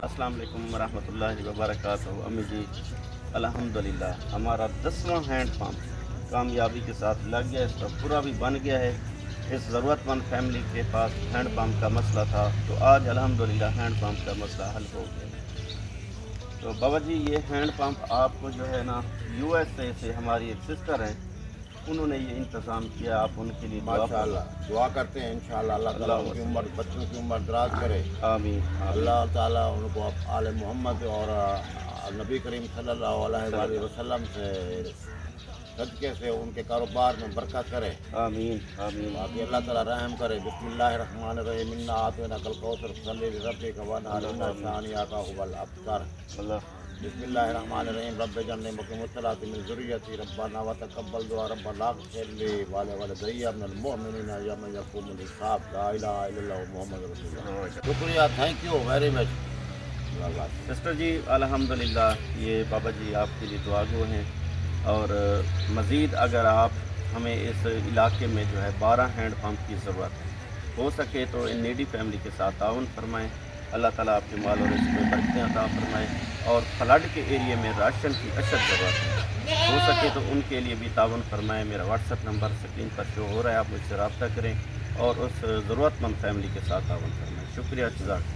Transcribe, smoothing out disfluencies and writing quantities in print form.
السلام علیکم ورحمۃ اللہ وبرکاتہ۔ امی جی الحمدللہ ہمارا 10واں ہینڈ پمپ کامیابی کے ساتھ لگ گیا، اس کا پورا بھی بن گیا ہے۔ اس ضرورت مند فیملی کے پاس ہینڈ پمپ کا مسئلہ تھا، تو آج الحمدللہ ہینڈ پمپ کا مسئلہ حل ہو گیا۔ تو بابا جی یہ ہینڈ پمپ آپ کو جو ہے نا یو ایس اے سے ہماری ایک سسٹر ہیں، انہوں نے یہ انتظام کیا، آپ ان کے لیے ماشاءاللہ دعا کرتے ہیں انشاءاللہ اللہ تعالیٰ ان کی عمر، بچوں کی عمر دراز کرے۔ آمین اللہ تعالیٰ ان کو آل محمد اور نبی کریم صلی اللہ علیہ وآلہ وسلم سے صدقے سے ان کے کاروبار میں برکت کرے۔ آمین آمین۔ باقی اللہ تعالیٰ رحم کرے۔ بسم اللہ الرحمن الرحیم، انا اعطیناک الکوثر فصلی لربک وانحر ان شانئک هو الابتر۔ بسم اللہ الرحمن الرحیم، رب اجعلنی مقیم الصلاۃ من ذریتی ربنا وتقبل دعاء ربنا اغفر لی ولوالدی من المؤمنین یوم یقوم الحساب۔ لا الہ الا اللہ محمد رسول اللہ۔ شکریہ، thank you very much. Sister ji الحمدللہ یہ بابا جی آپ کے لیے دعا گو ہیں، اور مزید اگر آپ ہمیں اس علاقے میں جو ہے 12 ہینڈ پمپ کی ضرورت ہے، ہو سکے تو ان نیڈی فیملی کے ساتھ تعاون فرمائیں۔ اللہ تعالیٰ آپ کے مال و رزق میں برکتیں عطا فرمائیں، اور فلڈ کے ایریے میں راشن کی اشد ضرورت ہے، ہو سکے تو ان کے لیے بھی تعاون فرمائیں۔ میرا واٹس ایپ نمبر اسکرین پر شو ہو رہا ہے، آپ مجھ سے رابطہ کریں اور اس ضرورت مند فیملی کے ساتھ تعاون فرمائیں۔ شکریہ جزاک۔